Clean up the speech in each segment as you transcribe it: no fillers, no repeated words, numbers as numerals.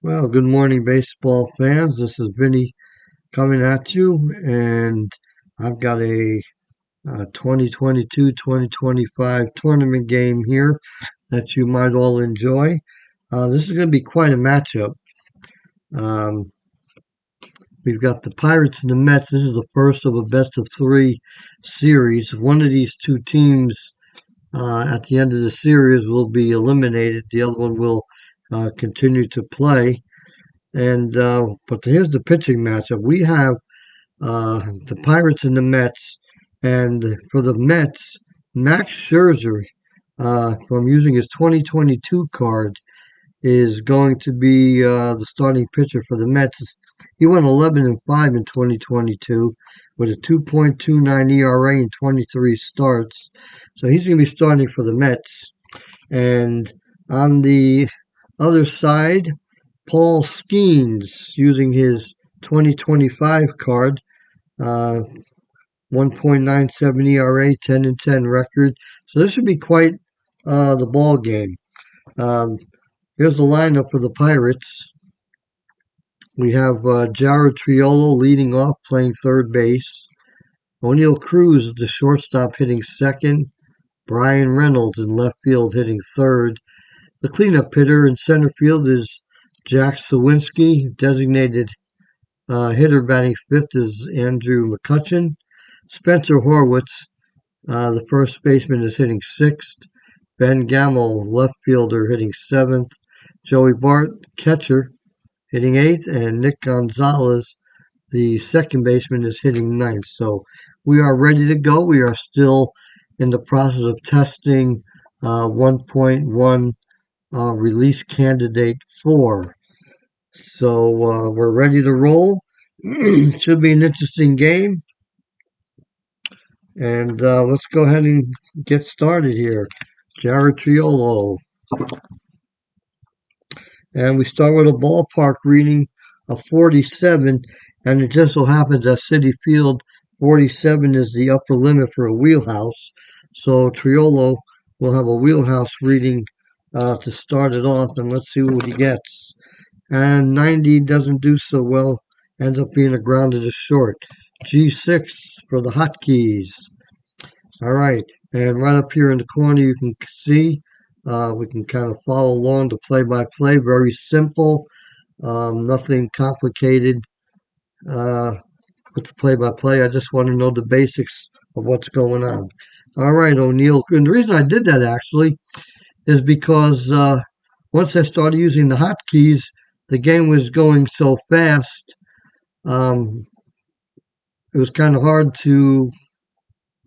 Well, good morning, baseball fans. This is Vinny coming at you, and I've got a 2022-2025 tournament game here that you might all enjoy. This is going to be quite a matchup. Um, we've got the Pirates and the Mets. This is the first of a best of three series. One of these two teams at the end of the series will be eliminated. The other one will continue to play. And but here's the pitching matchup. We have the Pirates and the Mets, and for the Mets, Max Scherzer, from using his 2022 card, is going to be the starting pitcher for the Mets. He went 11-5 in 2022 with a 2.29 ERA in 23 starts. So he's going to be starting for the Mets. And on the other side, Paul Skenes, using his 2025 card, 1.97 ERA, 10-10 record. So this should be quite the ball game. Here's the lineup for the Pirates. We have Jared Triolo leading off, playing third base. O'Neill Cruz is the shortstop, hitting second. Brian Reynolds in left field, hitting third. The cleanup hitter in center field is Jack Sawinski. Designated hitter batting fifth is Andrew McCutcheon. Spencer Horwitz, the first baseman, is hitting sixth. Ben Gamel, left fielder, hitting seventh. Joey Bart, catcher, hitting eighth. And Nick Gonzalez, the second baseman, is hitting ninth. So we are ready to go. We are still in the process of testing 1.1 release candidate 4. So we're ready to roll. Should be an interesting game. And let's go ahead and get started here. Jared Triolo. And we start with a ballpark reading of 47. And it just so happens that Citi Field 47 is the upper limit for a wheelhouse. So Triolo will have a wheelhouse reading to start it off. And let's see what he gets. And 90 doesn't do so well. Ends up being a grounded to short. G6 for the hotkeys. All right, and right up here in the corner you can see, we can kind of follow along the play-by-play. Very simple, nothing complicated with the play-by-play. I just want to know the basics of what's going on. All right, O'Neill. And the reason I did that actually is because once I started using the hotkeys, the game was going so fast. It was kind of hard to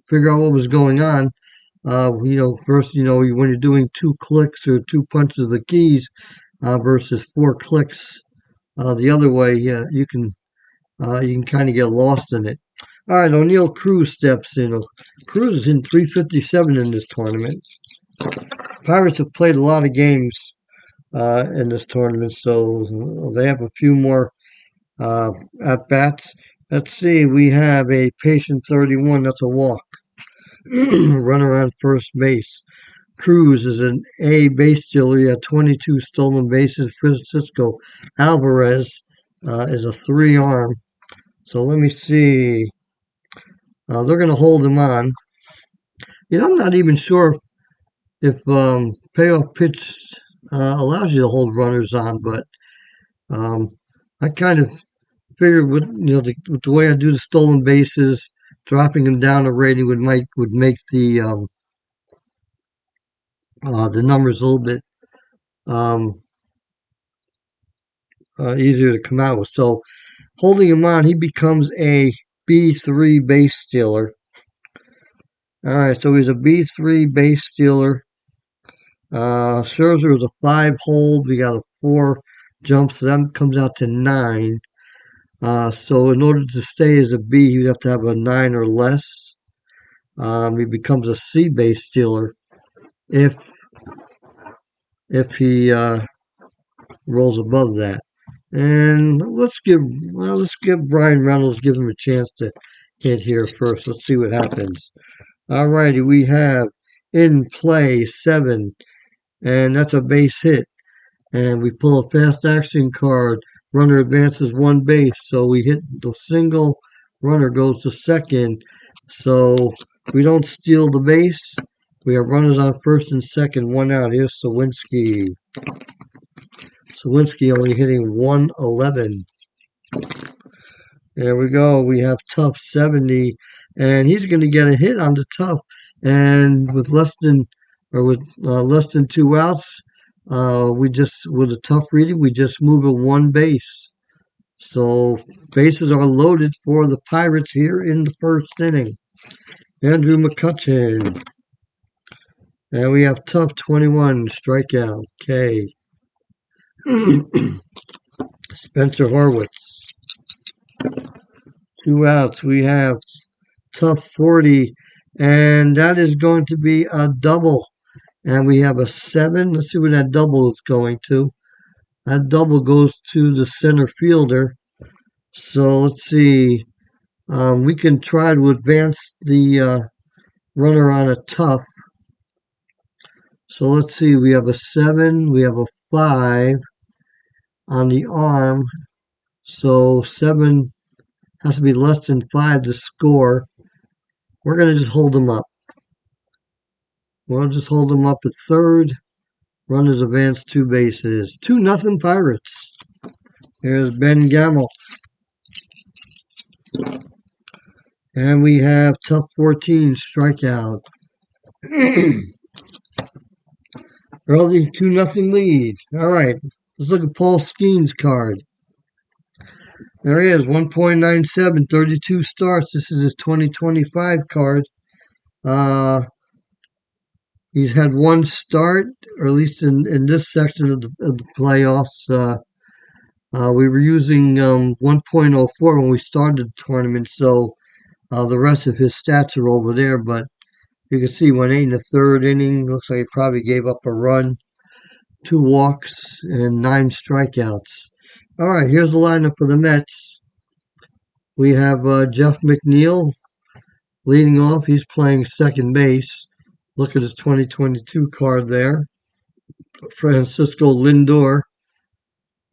figure out what was going on. First, when you're doing 2 clicks or 2 punches of the keys versus 4 clicks the other way, you can kind of get lost in it. All right, O'Neill Cruz steps in. Cruz is in 357 in this tournament. Pirates have played a lot of games in this tournament, so they have a few more at bats. Let's see, we have a patient 31, that's a walk. Runner on first base. Cruz is an A base stealer. He had 22 stolen bases. Francisco Alvarez is a 3-arm. So let me see. They're going to hold him on. I'm not even sure if payoff pitch allows you to hold runners on, but I kind of figured with the way I do the stolen bases, dropping him down a rating would make the numbers a little bit easier to come out with. So holding him on, he becomes a B3 base stealer. All right, so he's a B3 base stealer. Scherzer is a 5 hold. We got a 4 jump, so that comes out to 9. So in order to stay as a B, you'd have to have a 9 or less. He becomes a C base stealer if he rolls above that. And let's give Brian Reynolds, give him a chance to hit here first. Let's see what happens. All righty, we have in play 7, and that's a base hit. and we pull a fast action card. Runner advances one base, so we hit the single. Runner goes to second, so we don't steal the base. We have runners on first and second, one out. Here's Sawinski. Sawinski only hitting 111. There we go. We have Tough 70, and he's going to get a hit on the Tough. And with less than two outs, we just with a Tough reading, we just move it one base. So bases are loaded for the Pirates here in the first inning. Andrew McCutcheon, and we have Tough 21 strikeout. K. Spencer Horwitz. 2 outs. We have Tough 40, and that is going to be a double. And we have a 7. Let's see where that double is going to. That double goes to the center fielder. So let's see. We can try to advance the runner on a Tough. So let's see. We have a 7. We have a 5 on the arm. So 7 has to be less than 5 to score. We're going to just hold them up. We'll just hold them up at third. Runners advance 2 bases. 2-0 Pirates. Here's Ben Gamel. And we have Tough 14 strikeout. Early 2-0 lead. All right. Let's look at Paul Skenes' card. There he is, 1.97, 32 starts. This is his 2025 card. He's had one start, or at least in this section of the playoffs. We were using 1.04 when we started the tournament, so the rest of his stats are over there. But you can see 1-8 in the third inning. Looks like he probably gave up a run, 2 walks, and 9 strikeouts. All right, here's the lineup for the Mets. We have Jeff McNeil leading off. He's playing second base. Look at his 2022 card there. Francisco Lindor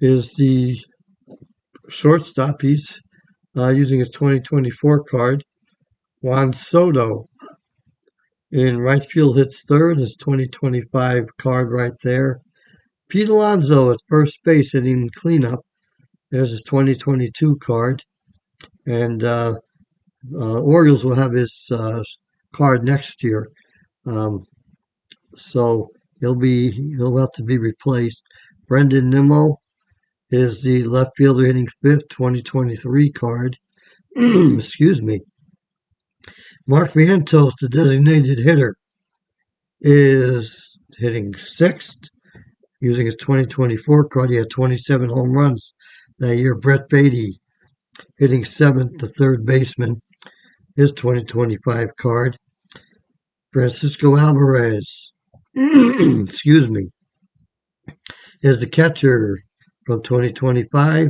is the shortstop. He's using his 2024 card. Juan Soto in right field hits third. His 2025 card right there. Pete Alonso at first base hitting cleanup. There's his 2022 card. And Orioles will have his card next year. So he'll have to be replaced. Brendan Nimmo is the left fielder hitting fifth, 2023 card. Excuse me. Mark Vientos, the designated hitter, is hitting sixth using his 2024 card. He had 27 home runs that year. Brett Beatty hitting seventh, the third baseman, his 2025 card. Francisco Alvarez, excuse me, is the catcher from 2025.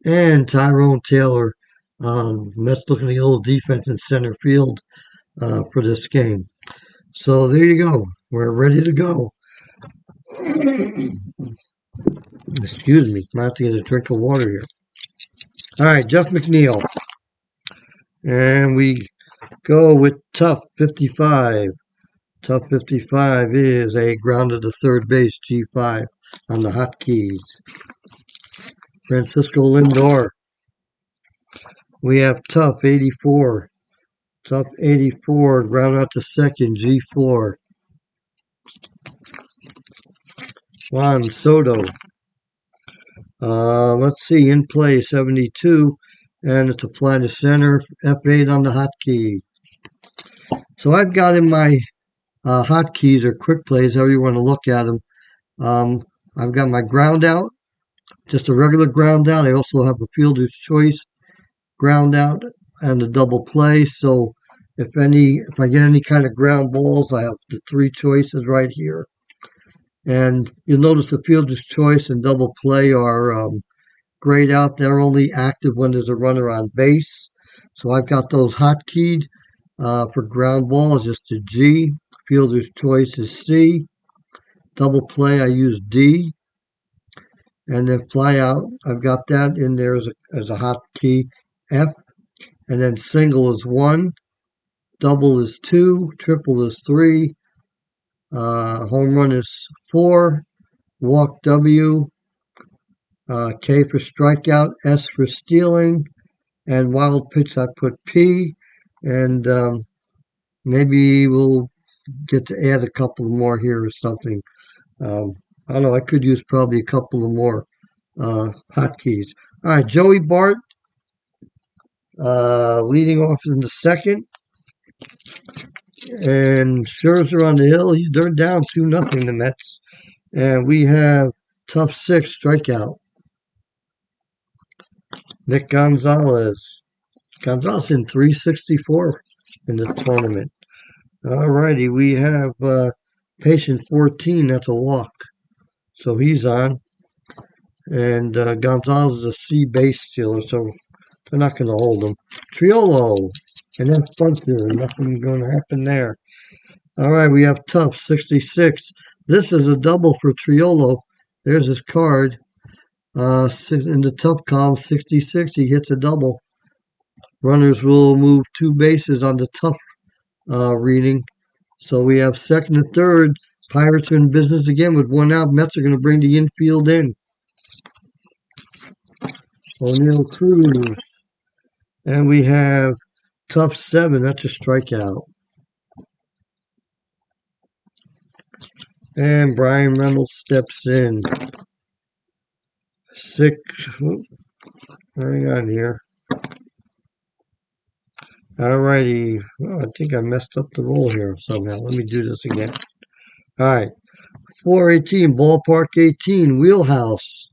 And Tyrone Taylor, Mets looking at a little defense in center field for this game. So there you go. We're ready to go. Excuse me. I have to get a drink of water here. All right, Jeff McNeil. And we go with Tough 55. Tough 55 is a grounded to third base, G5 on the hotkeys. Francisco Lindor. We have Tough 84. Tough 84, ground out to second, G4. Juan Soto. Let's see, in play 72, and it's a fly to center, F8 on the hotkey. So I've got in my hotkeys or quick plays, however you want to look at them. I've got my ground out, just a regular ground out. I also have a fielder's choice ground out and a double play. So if I get any kind of ground balls, I have the 3 choices right here. And you'll notice the fielder's choice and double play are grayed out. They're only active when there's a runner on base. So I've got those hotkeyed. For ground ball is just a G. Fielder's choice is C. Double play I use D. and then fly out. I've got that in there as a hotkey F, and then single is 1, double is 2, triple is 3, home run is 4, walk W, K for strikeout, S for stealing, and wild pitch I put P, and maybe we'll get to add a couple more here or something. I don't know. I could use probably a couple of more hotkeys. All right, Joey Bart leading off in the second, and Scherzer on the hill. They're down 2-0, the Mets, and we have tough 6 strikeout. Nick Gonzalez. Gonzalez in 364 in this tournament. All righty, we have patient 14. That's a walk, so he's on. And Gonzalez is a C base stealer, so they're not going to hold him. Triolo, and that's Bunter. Nothing going to happen there. All right, we have tough 66. This is a double for Triolo. There's his card. In the tough column, 66, he hits a double. Runners will move 2 bases on the tough reading. So we have second and third. Pirates are in business again with 1 out. Mets are going to bring the infield in. O'Neill Cruz. And we have tough 7. That's a strikeout. And Brian Reynolds steps in. 6. Hang on here. Alrighty. Oh, I think I messed up the roll here somehow. Let me do this again. Alright. 418, ballpark 18, wheelhouse.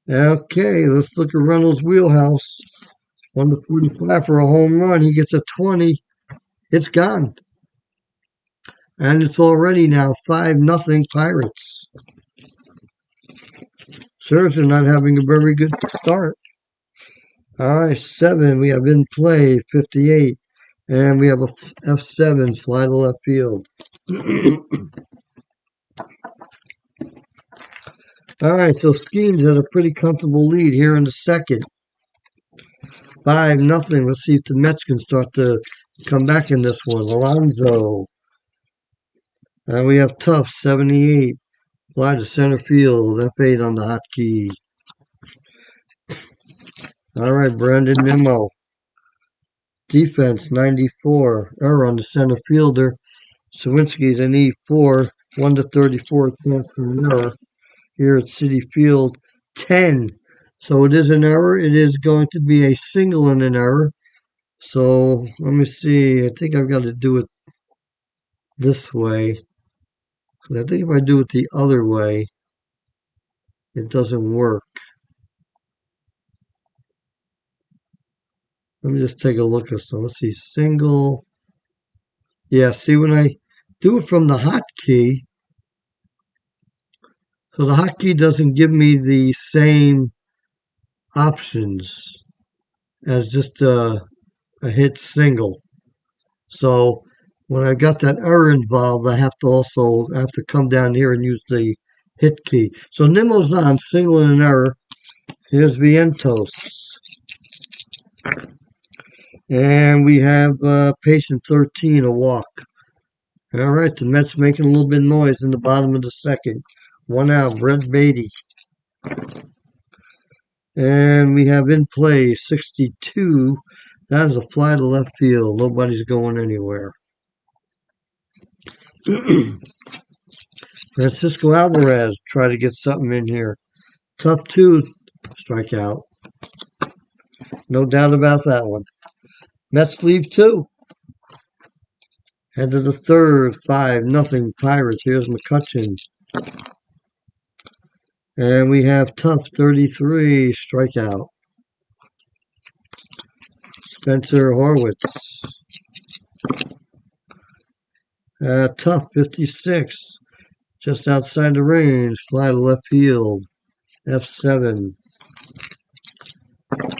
Okay, let's look at Reynolds' wheelhouse. 1 to 45 for a home run. He gets a 20. It's gone. And it's already now 5-0 Pirates. Scherzer not having a very good start. All right, 7. We have in play 58, and we have a F7 fly to left field. All right, so Skenes has a pretty comfortable lead here in the second. 5-0. Let's see if the Mets can start to come back in this one. Alonso. And we have tough 78. Fly to center field. F8 on the hotkey. All right, Brandon Nimmo. Defense 94. Error on the center fielder. Sawinski's an E4. 1 to 34 chance for an error. Here at Citi Field, 10. So it is an error. It is going to be a single and an error. So let me see. I think I've got to do it this way. I think if I do it the other way, it doesn't work. Let me just take a look at some. Let's see. Single. Yeah, see when I do it from the hotkey, so the hotkey doesn't give me the same options as just a hit single. So when I got that error involved, I have to come down here and use the hit key. So Nimmo's on single and an error. Here's Vientos. And we have patient 13, a walk. All right, the Mets making a little bit of noise in the bottom of the second. 1 out, Brett Beatty. And we have in play 62. That is a fly to left field. Nobody's going anywhere. Francisco Alvarez try to get something in here. Tough 2 strikeout. No doubt about that one. Mets leave 2. Head to the third. 5-0 Pirates. Here's McCutcheon. And we have tough 33 strikeout. Spencer Horwitz. Tough 56. Just outside the range. Fly to left field. F7.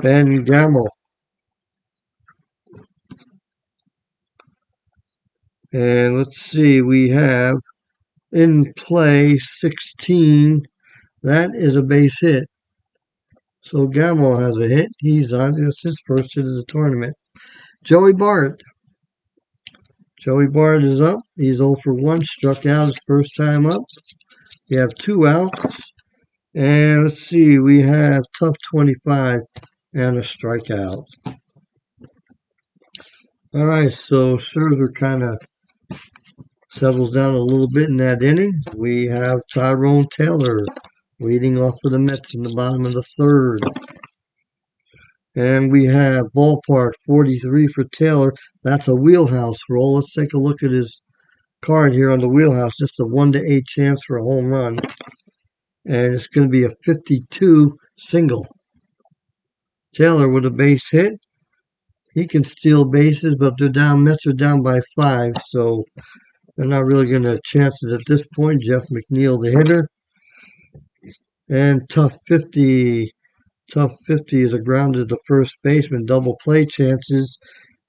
Ben Gamel. And let's see, we have in play 16. That is a base hit. So Gamble has a hit. He's on. It's his first hit of the tournament. Joey Bart. Joey Bart is up. He's 0 for 1. Struck out his first time up. We have 2 outs. And let's see. We have tough 25 and a strikeout. All right. So Scherzer kind of settles down a little bit in that inning. We have Tyrone Taylor leading off for the Mets in the bottom of the third. And we have ballpark 43 for Taylor. That's a wheelhouse roll. Let's take a look at his card here on the wheelhouse. Just a 1 to 8 chance for a home run. And it's going to be a 52 single. Taylor with a base hit. He can steal bases, but they're down. Mets are down by 5, so they're not really going to chance it at this point. Jeff McNeil, the hitter. And tough 50. Tough 50 is a ground to the first baseman. Double play chances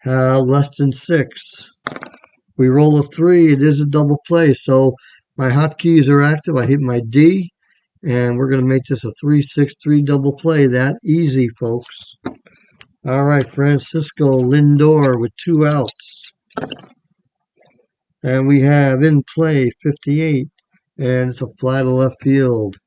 less than 6. We roll a 3. It is a double play. So my hotkeys are active. I hit my D. And we're going to make this a 3-6-3 double play. That easy, folks. All right, Francisco Lindor with 2 outs. And we have in play 58. And it's a fly to left field.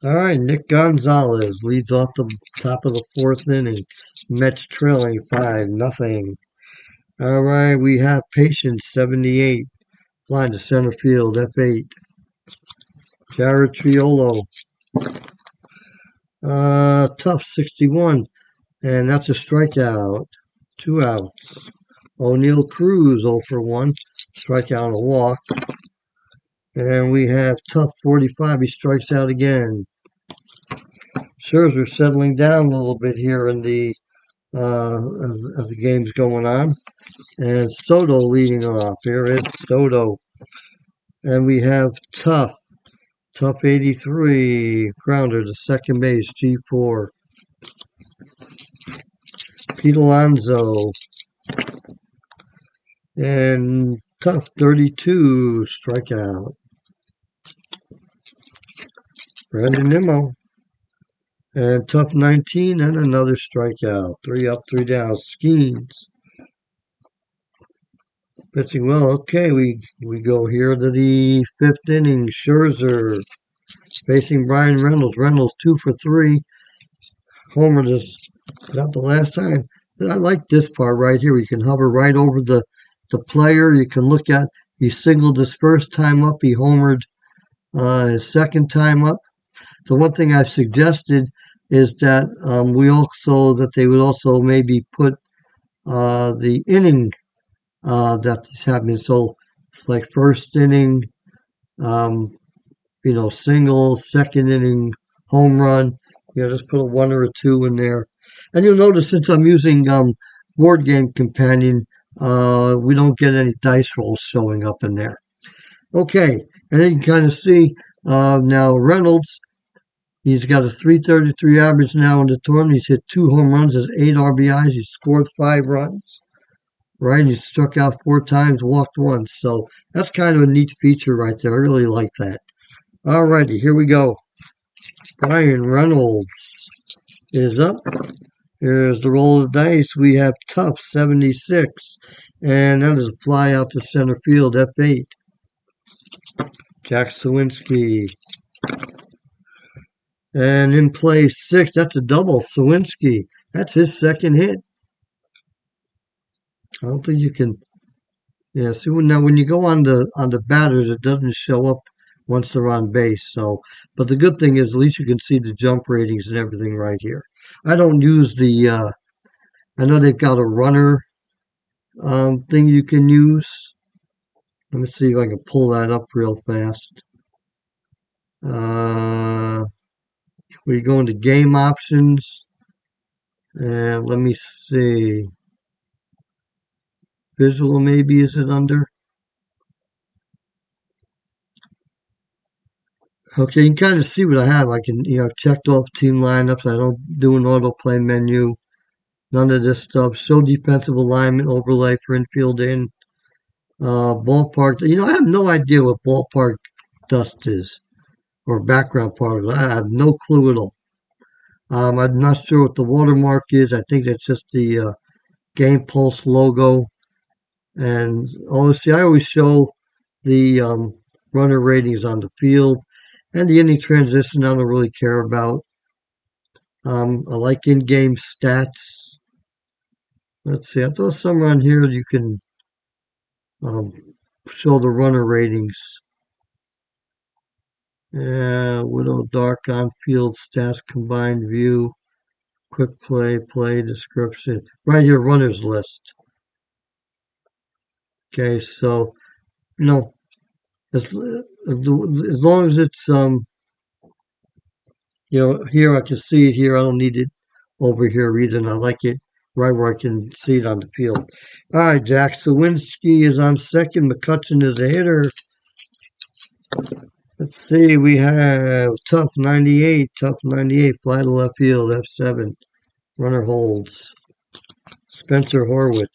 All right, Nick Gonzalez leads off the top of the 4th inning. Mets trailing 5-0. All right, we have Patience 78. Flying to center field, F8. Jared Triolo. Tough 61. And that's a strikeout. 2 outs. O'Neal Cruz 0 for 1. Strikeout and a walk. And we have tough 45. He strikes out again. Scherzer settling down a little bit here in the as the game's going on. And Soto leading off. Here is Soto. And we have tough 83. Grounder to second base, G4. Pete Alonso. And tough 32. Strikeout. Brandon Nimmo. And tough 19 and another strikeout. 3 up, 3 down. Skenes. Pitching well. Okay, we go here to the 5th inning. Scherzer facing Brian Reynolds. Reynolds 2 for 3. Homer just got the last time. I like this part right here. You can hover right over the player. You can look at, he singled his first time up. He homered his second time up. So one thing I've suggested is that they would also maybe put the inning that this happened. So it's like first inning, single, second inning, home run. Just put a 1 or a 2 in there. And you'll notice since I'm using Board Game Companion, we don't get any dice rolls showing up in there. Okay, and then you can kind of see now Reynolds. He's got a .333 average now in the tournament. He's hit 2 home runs, has 8 RBIs. He's scored 5 runs. Right, he struck out 4 times, walked once. So that's kind of a neat feature right there. I really like that. All righty, here we go. Brian Reynolds is up. Here's the roll of the dice. We have tough 76. And that is a fly out to center field, F8. Jack Sawinski. And in play 6, that's a double. Sawinski. That's his second hit. I don't think you can. Yeah, see now when you go on the batters, it doesn't show up once they're on base. So, but the good thing is at least you can see the jump ratings and everything right here. I don't use the. I know they've got a runner thing you can use. Let me see if I can pull that up real fast. We go into game options, and let me see. Visual maybe is it under? Okay, you can kind of see what I have. I can, I've checked off team lineups. I don't do an autoplay menu. None of this stuff. Show defensive alignment overlay for infield in. ballpark. I have no idea what ballpark dust is or background particles. I have no clue at all. I'm not sure what the watermark is. I think that's just the Game Pulse logo. And honestly, I always show the runner ratings on the field and the inning transition. I don't really care about. I like in-game stats. Let's see. I thought somewhere on here you can um, show the runner ratings. Widow Dark on field stats combined view, quick play description. Right here, runners list. Okay, so you know, as long as it's here I can see it here. I don't need it over here either, and I like it right where I can see it on the field. All right, Jack Sawinski is on second. McCutcheon is a hitter. Let's see, we have tough 98, fly to left field, F7. Runner holds. Spencer Horwitz,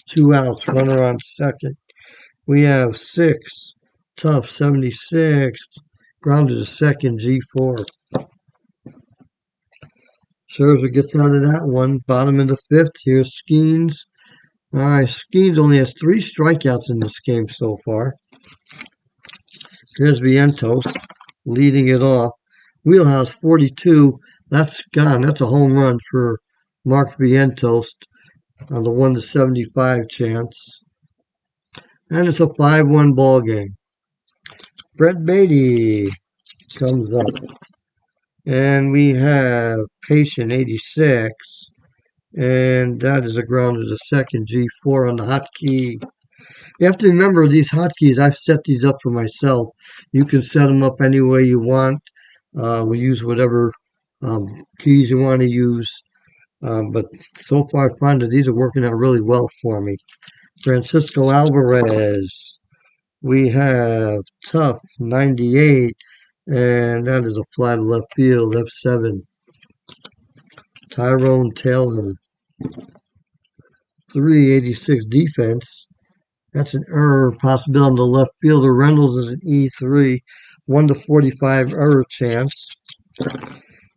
2 outs, runner on second. We have 6, tough 76, grounded to second, G4. Scherzer gets out of that one. Bottom of the fifth, here's Skenes. All right, Skenes only has 3 strikeouts in this game so far. Here's Vientos leading it off. Wheelhouse 42. That's gone. That's a home run for Mark Vientos on the 1-75 chance. And it's a 5-1 ball game. Brett Beatty comes up. And we have Patient 86. And that is a grounder to second, G4 on the hotkey. You have to remember these hotkeys, I've set these up for myself. You can set them up any way you want. We use whatever keys you want to use. But so far I find that these are working out really well for me. Francisco Alvarez. We have tough 98. And that is a fly to left field, F7. Tyrone Taylor. 386 defense. That's an error possibility on the left fielder. Reynolds is an E3. 1-45 error chance.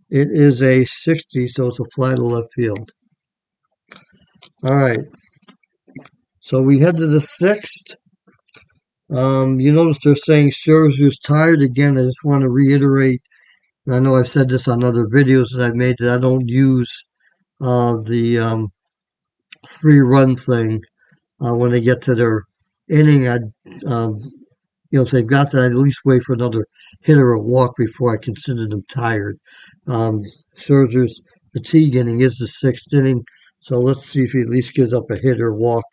It is a 60, so it's a fly to left field. All right. So we head to the 6th. You notice they're saying Scherzer's tired again. I just want to reiterate, and I know I've said this on other videos that I've made, that I don't use the 3-run thing when they get to their inning. If they've got that, I'd at least wait for another hit or a walk before I consider them tired. Scherzer's fatigue inning is the 6th inning, so let's see if he at least gives up a hit or walk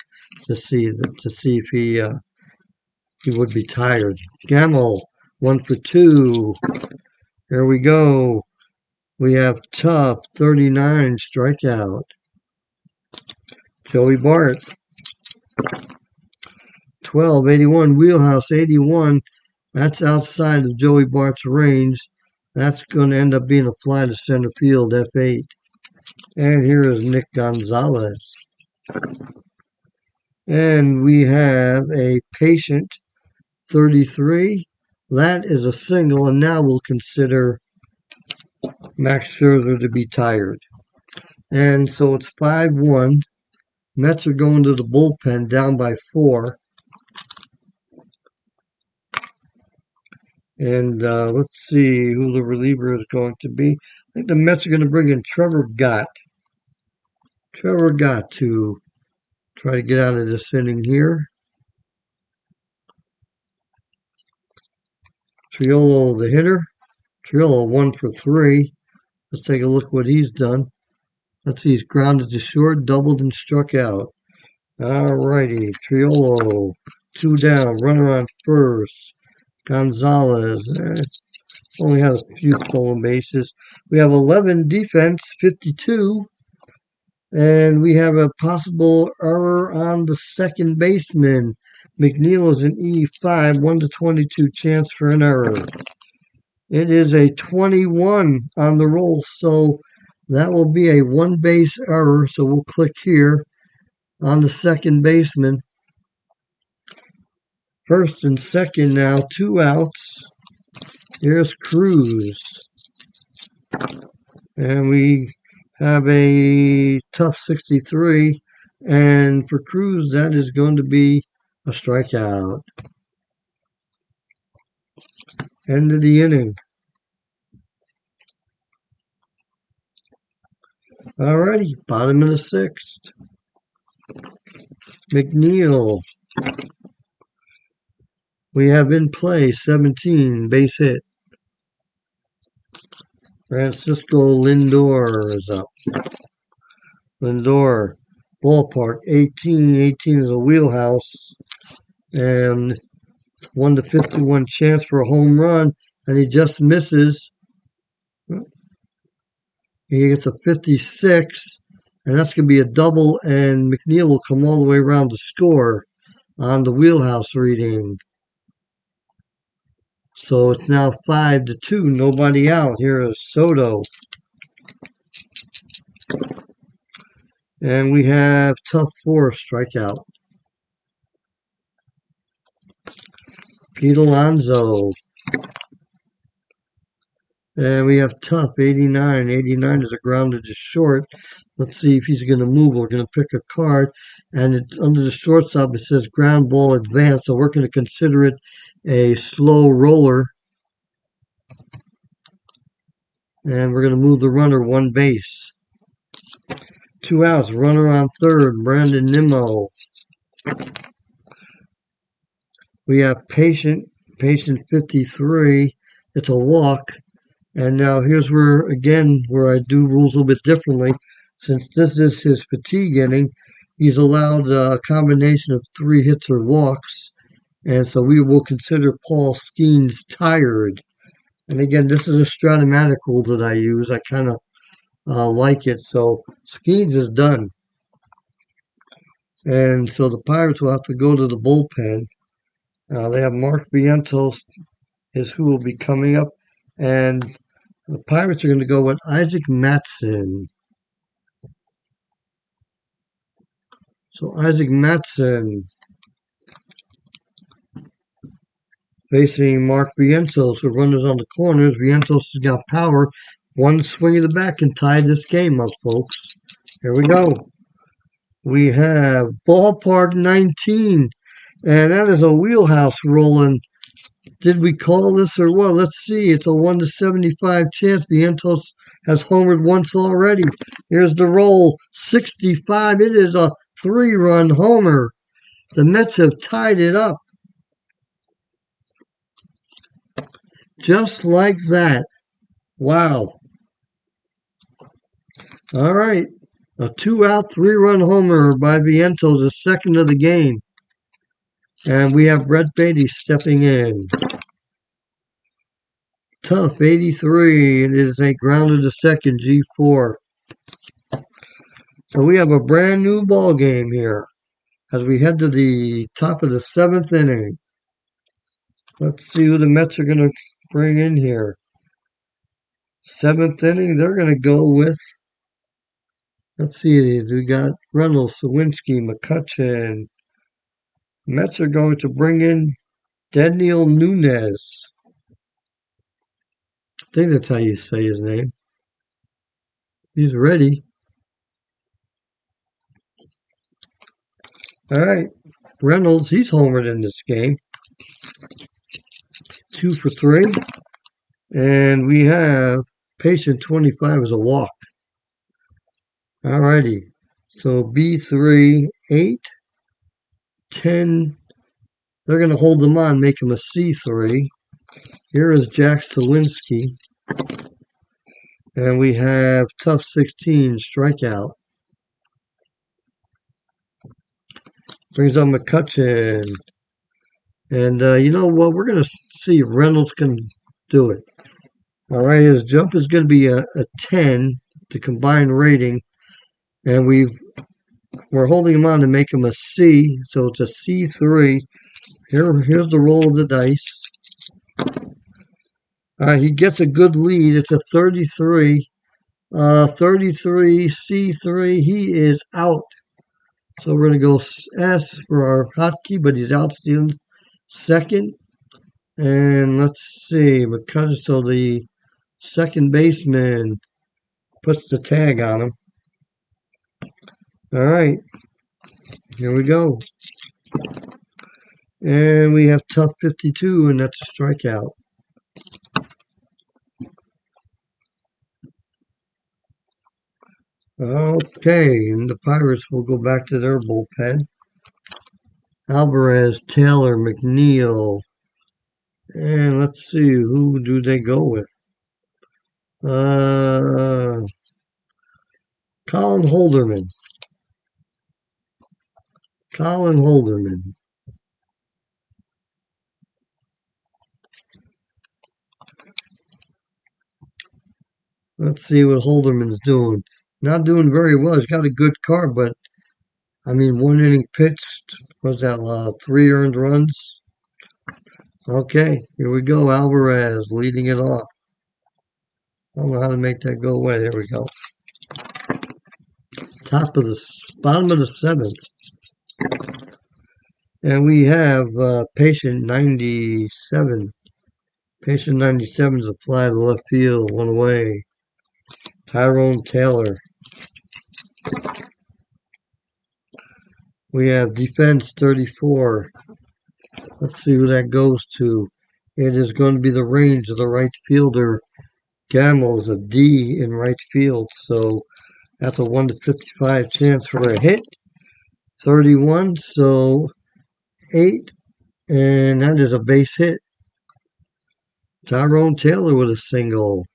to see if he would be tired. Gamble, 1 for 2. Here we go. We have tough 39 strikeout. Joey Bart. 1281 wheelhouse 81. That's outside of Joey Bart's range. That's going to end up being a fly to center field, F8. And here is Nick Gonzalez. And we have a patient 33. That is a single, and now we'll consider Max Scherzer to be tired. And so it's 5-1. Mets are going to the bullpen down by 4. And let's see who the reliever is going to be. I think the Mets are going to bring in Trevor Gott. Trevor Gott to try to get out of this inning here. Triolo, the hitter. Triolo 1 for 3. Let's take a look what he's done. Let's see, he's grounded to short, doubled, and struck out. All righty, Triolo, 2 down, runner on first. Gonzalez only has a few stolen bases. We have 11 defense, 52. And we have a possible error on the second baseman. McNeil is an E5, 1-22 chance for an error. It is a 21 on the roll, so that will be a 1-base error. So we'll click here on the second baseman. First and second now, 2 outs. Here's Cruz. And we have a tough 63. And for Cruz, that is going to be a strikeout. End of the inning. Alrighty, bottom of the 6th. McNeil. We have in play 17, base hit. Francisco Lindor is up. Lindor, ballpark, 18. 18 is a wheelhouse. And 1 to 51 chance for a home run. And he just misses. He gets a 56. And that's going to be a double. And McNeil will come all the way around to score on the wheelhouse reading. So it's now 5 to 2. Nobody out. Here is Soto. And we have tough 4 strikeout. Pete Alonso. And we have tough 89. 89 is a grounded to short. Let's see if he's going to move. We're going to pick a card. And it's under the shortstop. It says ground ball advance. So we're going to consider it a slow roller. And we're going to move the runner 1 base. 2 outs. Runner on third. Brandon Nimmo. We have patient 53. It's a walk. And now here's where I do rules a little bit differently. Since this is his fatigue inning, he's allowed a combination of 3 hits or walks. And so we will consider Paul Skenes tired. And again, this is a Stratomatic rule that I use. I kind of like it. So Skenes is done. And so the Pirates will have to go to the bullpen. They have Mark Vientos is who will be coming up. And the Pirates are going to go with Isaac Matson. So Isaac Matson facing Mark Vientos, who runners on the corners. Vientos has got power. 1 swing of the bat can tie this game up, folks. Here we go. We have ballpark 19. And that is a wheelhouse rolling. Did we call this or what? Let's see. It's a 1 to 75 chance. Vientos has homered once already. Here's the roll. 65. It is a 3-run homer. The Mets have tied it up. Just like that. Wow. All right. A 2-out, 3-run homer by Vientos, the second of the game. And we have Brett Beatty stepping in. Tough 83. It is a grounded to second, G4. So we have a brand new ball game here as we head to the top of the 7th inning. Let's see who the Mets are going to bring in here. 7th inning, they're going to go with, let's see, we got Reynolds, Sawinski, McCutchen. Mets are going to bring in Daniel Nunez. I think that's how you say his name. He's ready. All right. Reynolds, he's homered in this game. 2 for 3. And we have patient 25 as a walk. All righty. So B3, 8, 10. They're going to hold them on, make him a C3. Here is Jack Sawinski. And we have tough 16, strikeout. Brings up McCutchen. And you know what? We're going to see if Reynolds can do it. All right, his jump is going to be a 10, the combined rating. And we're holding him on to make him a C. So it's a C3. Here's the roll of the dice. He gets a good lead. It's a 33. 33, C3. He is out. So we're going to go S for our hotkey, but he's out second. And let's see, because so the second baseman puts the tag on him. All right, here we go. And we have tough 52, and that's a strikeout. Okay, and the Pirates will go back to their bullpen. Alvarez, Taylor, McNeil. And let's see, who do they go with? Colin Holderman. Colin Holderman. Let's see what Holderman's doing. Not doing very well. He's got a good car, but I mean, 1 inning pitched. Was that 3 earned runs? Okay, here we go. Alvarez leading it off. I don't know how to make that go away. There we go. Bottom of the seventh. And we have patient 97. Patient 97 is applied to left field, one away. Tyrone Taylor. We have defense 34. Let's see who that goes to. It is going to be the range of the right fielder. Gammel's a D in right field, so that's a 1 to 55 chance for a hit. 31, so 8, and that is a base hit. Tyrone Taylor with a single.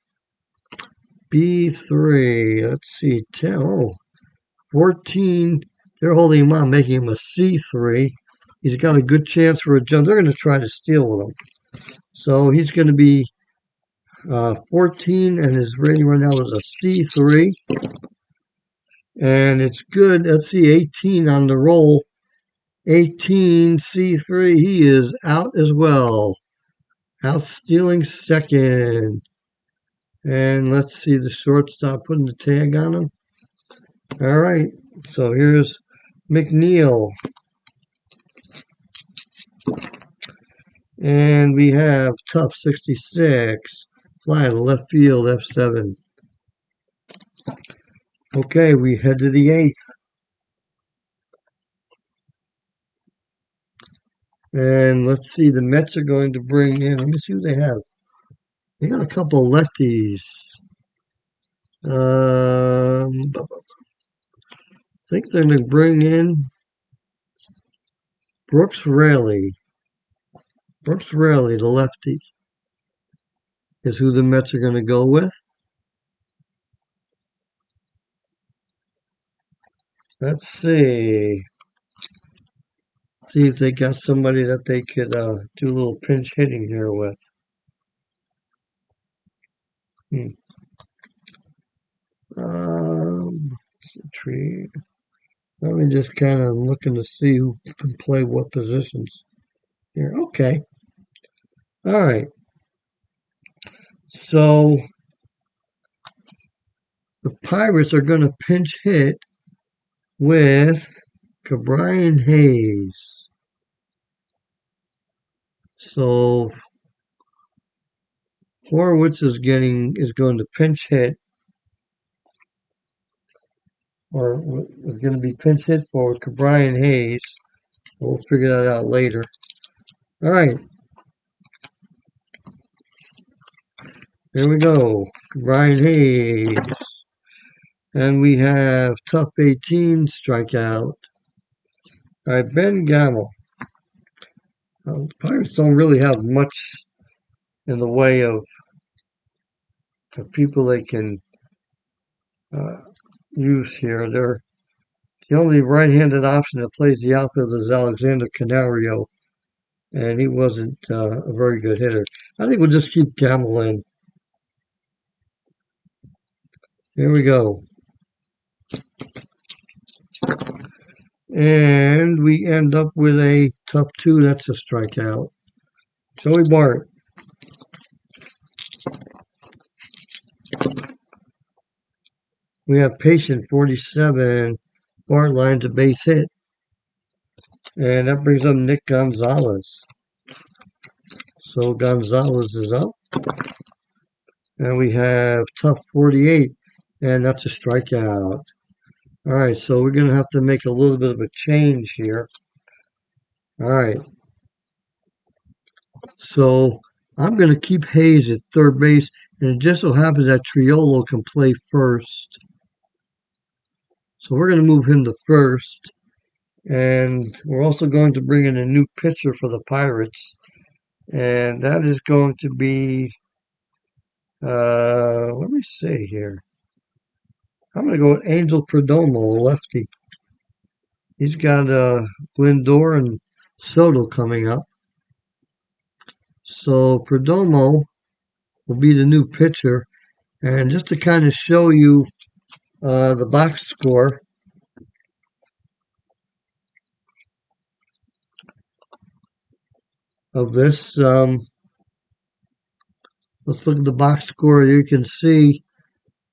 B3, let's see, 14. They're holding him on, making him a C3. He's got a good chance for a jump. They're going to try to steal with him. So he's going to be 14, and his rating right now is a C3. And it's good. Let's see, 18 on the roll. 18, C3. He is out as well. Out stealing second. And let's see the shortstop putting the tag on him. All right. So here's McNeil. And we have tough 66. Fly to left field, F7. Okay, we head to the 8th. And let's see, the Mets are going to bring in, let me see who they have. They got a couple lefties. I think they're going to bring in Brooks Raley. Brooks Raley, the lefty, is who the Mets are going to go with. Let's see. See if they got somebody that they could do a little pinch hitting here with. Tree. Let me just kind of looking to see who can play what positions here. Okay. All right. So the Pirates are going to pinch hit with Brian Hayes. So Horowitz is going to pinch hit, or is going to be pinch hit for Brian Hayes. We'll figure that out later. All right. Here we go. Brian Hayes. And we have tough 18, strikeout. All right, Ben Gamel. The Pirates don't really have much in the way of people they can use here. They're the only right-handed option that plays the outfield is Alexander Canario, and he wasn't a very good hitter. I think we'll just keep Gamel in. Here we go. And we end up with a tough 2. That's a strikeout. Joey Bart. We have patient 47. Bart lines a base hit. And that brings up Nick Gonzalez. So Gonzalez is up. And we have Tough 48, and that's a strikeout. All right, so we're going to have to make a little bit of a change here. All right. So I'm going to keep Hayes at third base, and it just so happens that Triolo can play first. So we're going to move him to first. And we're also going to bring in a new pitcher for the Pirates. And that is going to be, let me see here. I'm going to go with Angel Perdomo, a lefty. He's got Lindor and Soto coming up. So Perdomo will be the new pitcher. And just to kind of show you the box score of this, let's look at the box score. You can see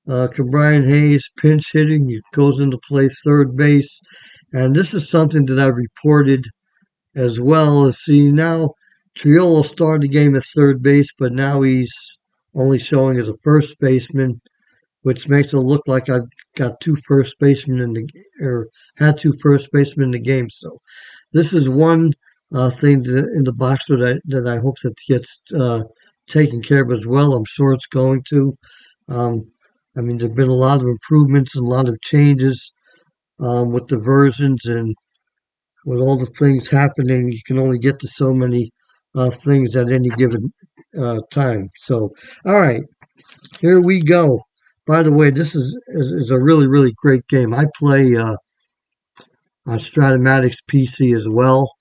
Brian Hayes pinch hitting. He goes into play third base. And this is something that I reported as well. See, now Triolo started the game at third base, but now he's only showing as a first baseman, which makes it look like I've got two first basemen had two first basemen in the game. So this is one thing in the box that I hope that gets taken care of as well. I'm sure it's going to. I mean, there've been a lot of improvements and a lot of changes with the versions, and with all the things happening, you can only get to so many things at any given time. So, all right, here we go. By the way, this is a really, really great game. I play on Stratomatics PC as well,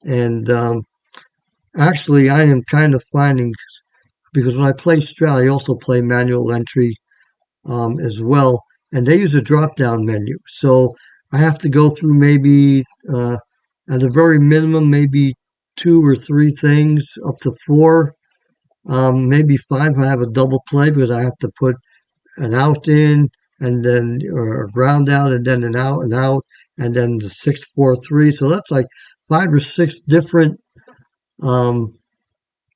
and actually, I am kind of finding, because when I play Strat, I also play manual entry as well, and they use a drop-down menu. So I have to go through maybe, at the very minimum, maybe 2 or 3 things, up to 4, maybe 5 if I have a double play, because I have to put an out in, and then or a ground out, and then an out and out, and then the 6-4-3. So that's like 5 or 6 different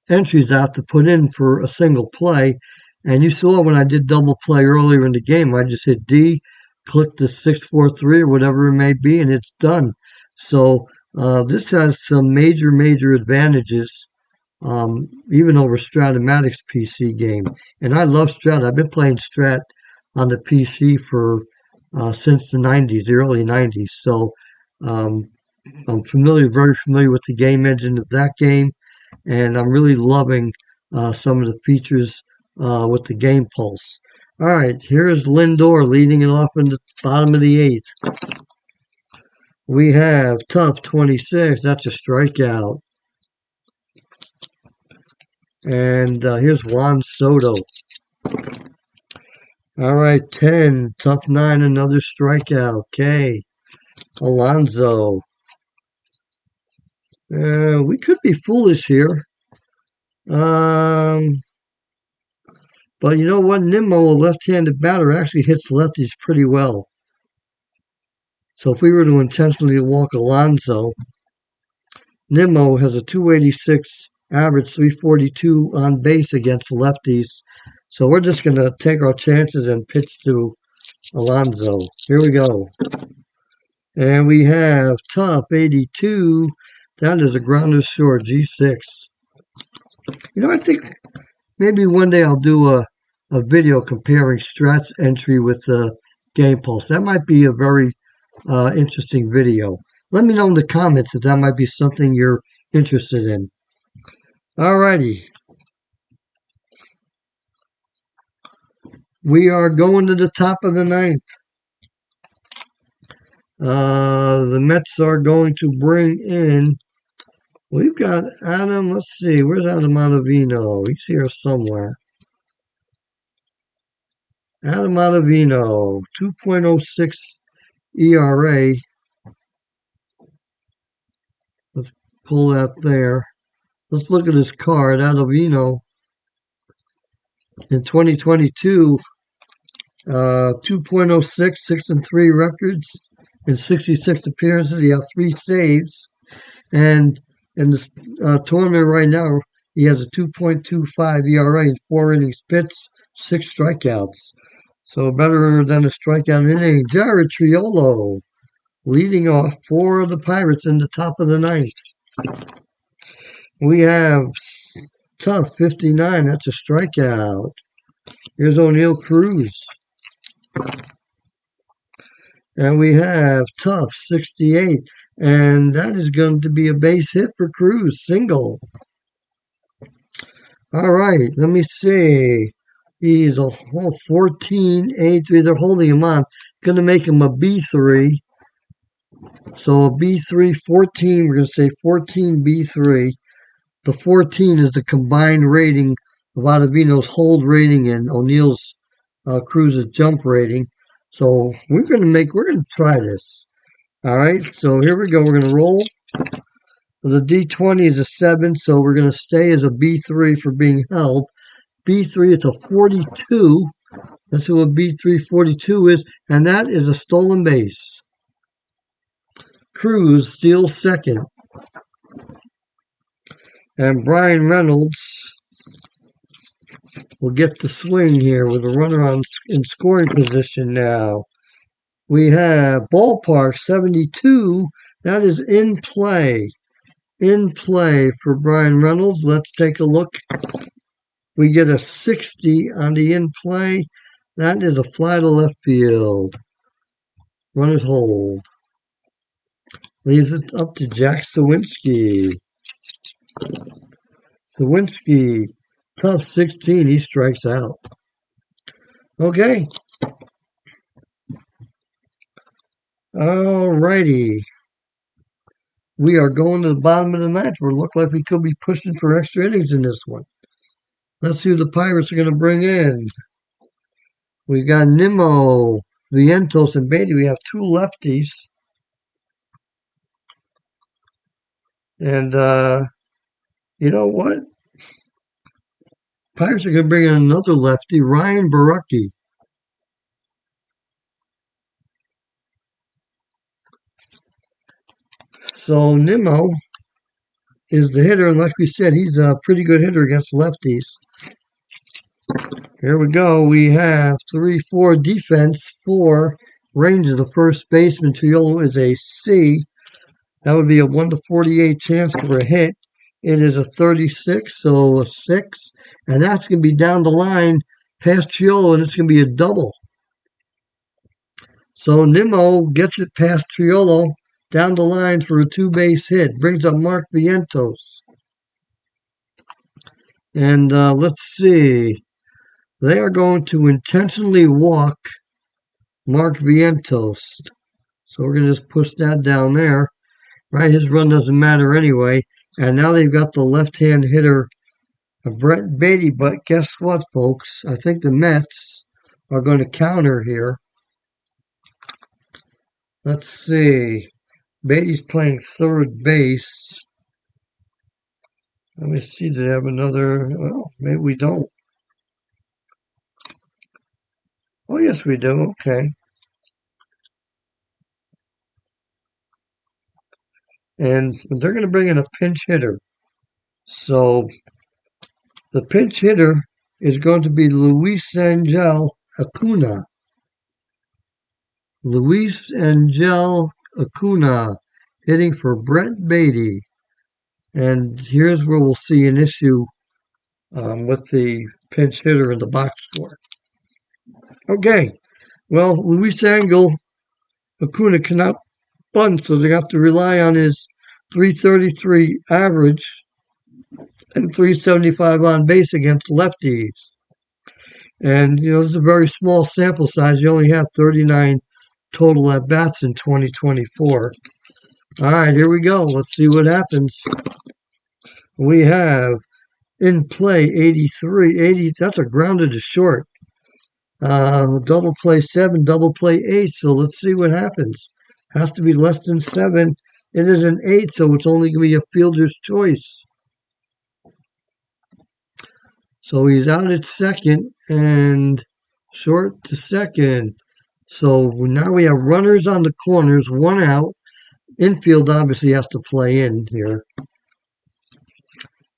entries I have to put in for a single play. And you saw when I did double play earlier in the game, I just hit D, click the 6-4-3 or whatever it may be, and it's done. So this has some major, major advantages, even over Stratomatic's PC game. And I love Strat. I've been playing Strat on the PC for since the 90s, the early 90s. So I'm very familiar with the game engine of that game, and I'm really loving some of the features with the game pulse. All right, here's Lindor leading it off in the bottom of the 8th. We have Tough 26. That's a strikeout. And here's Juan Soto. All right, 10. Tough 9. Another strikeout. Okay. Alonso. We could be foolish here. But you know what? Nimmo, a left-handed batter, actually hits lefties pretty well. So if we were to intentionally walk Alonso, Nimmo has a 286 average, 342 on base against lefties. So we're just going to take our chances and pitch to Alonso. Here we go. And we have Tough 82. That is a grounder short, G6. You know, I think maybe one day I'll do a video comparing Strat's entry with the Game Pulse. That might be a very interesting video. Let me know in the comments if that might be something you're interested in. Alrighty. We are going to the top of the 9th. The Mets are going to bring in, we've got Adam, let's see, where's Adam Ottavino? He's here somewhere. Adam Ottavino, 2.06 ERA. Let's pull that there. Let's look at his card. Ottavino in 2022, 2.06, 6-3 records in 66 appearances. He had 3 saves. And in this tournament right now, He has a 2.25 ERA in 4 innings pitched, 6 strikeouts. So better than a strikeout inning. Jared Triolo leading off for the Pirates in the top of the ninth. We have Tough 59. That's a strikeout. Here's O'Neill Cruz. And we have Tough 68. And that is going to be a base hit for Cruz. Single. All right. Let me see. He's a 14 A3. They're holding him on. Going to make him a B3. So a B3, 14. We're going to say 14 B3. The 14 is the combined rating of Ottavino's hold rating and O'Neill's Cruz's jump rating. So we're going to try this. All right. So here we go. We're going to roll. The D20 is a 7, so we're going to stay as a B3 for being held. B3, it's a 42. Let's see what B3 42 is, and that is a stolen base. Cruz steals second. And Brian Reynolds will get the swing here with a runner in scoring position now. We have ballpark 72. That is in play. In play for Brian Reynolds. Let's take a look. We get a 60 on the in play. That is a fly to left field. Runners hold. Leaves it up to Jack Sawinski. Sawinski, Tough 16. He strikes out. Okay. All righty. We are going to the bottom of the ninth. We look like we could be pushing for extra innings in this one. Let's see who the Pirates are going to bring in. We got Nimmo, Vientos, and Beatty. We have 2 lefties. And, you know what? Pirates are going to bring in another lefty, Ryan Barucki. So Nimmo is the hitter, and like we said, he's a pretty good hitter against lefties. Here we go. We have 3-4 defense for Rangers. The first baseman, Triolo, is a C. That would be a 1 to 48 chance for a hit. It is a 36, so a 6. And that's going to be down the line past Triolo, and it's going to be a double. So Nimmo gets it past Triolo, down the line for a 2-base hit. Brings up Mark Vientos. And let's see. They are going to intentionally walk Mark Vientos. So we're going to just push that down there. Right, his run doesn't matter anyway. And now they've got the left-hand hitter, Brett Beatty. But guess what, folks? I think the Mets are going to counter here. Let's see. Beatty's playing third base. Let me see. Do they have another? Well, maybe we don't. Oh, yes, we do. Okay. And they're going to bring in a pinch hitter. So the pinch hitter is going to be Luis Angel Acuna. Luis Angel Acuna hitting for Brett Beatty. And here's where we'll see an issue with the pinch hitter in the box score. Okay. Well, Luis Angel Acuna cannot bunt, so they have to rely on his 333 average and 375 on base against lefties. And, this is a very small sample size. You only have 39 total at-bats in 2024. All right, here we go. Let's see what happens. We have in play 83. 80, that's a grounded to short. Double play 7, double play 8. So let's see what happens. Has to be less than 7. It is an 8, so it's only going to be a fielder's choice. So he's out at second and short to second. So now we have runners on the corners, 1 out. Infield obviously has to play in here.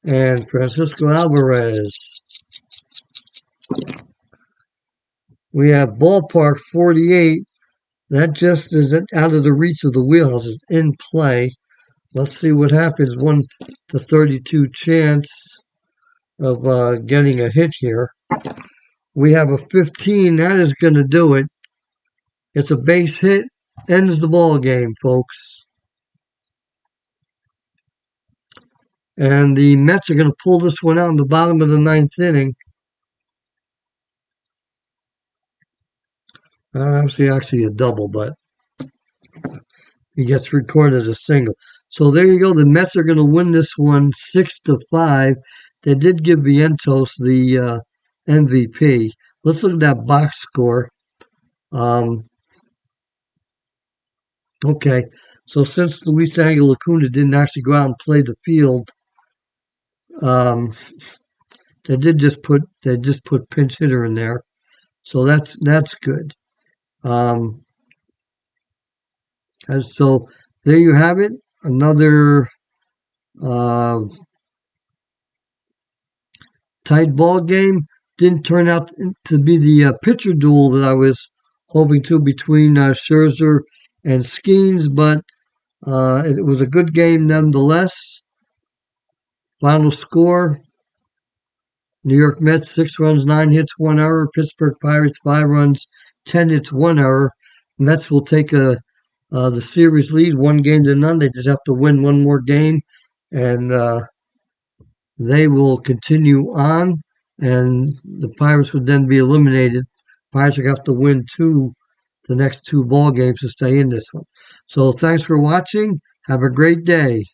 and Francisco Alvarez. We have ballpark 48. That just is out of the reach of the wheelhouse. It's in play. Let's see what happens. 1 to 32 chance of getting a hit here. We have a 15. That is going to do it. It's a base hit. Ends the ball game, folks. And the Mets are going to pull this one out in the bottom of the ninth inning. Actually a double, but he gets recorded as a single. So there you go. The Mets are going to win this one 6-5. They did give Vientos the MVP. Let's look at that box score. Okay, so since Luis Angel Acuna didn't actually go out and play the field, they just put pinch hitter in there, so that's good. And so there you have it. Another tight ball game. Didn't turn out to be the pitcher duel that I was hoping to between Scherzer and Skenes, but it was a good game nonetheless. Final score: New York Mets 6 runs, 9 hits, 1 error. Pittsburgh Pirates 5 runs, 10 hits, 1 error. Mets will take the series lead 1-0. They just have to win one more game, and they will continue on. And the Pirates would then be eliminated. Pirates are going to have to win the next 2 ball games to stay in this one. So thanks for watching. Have a great day.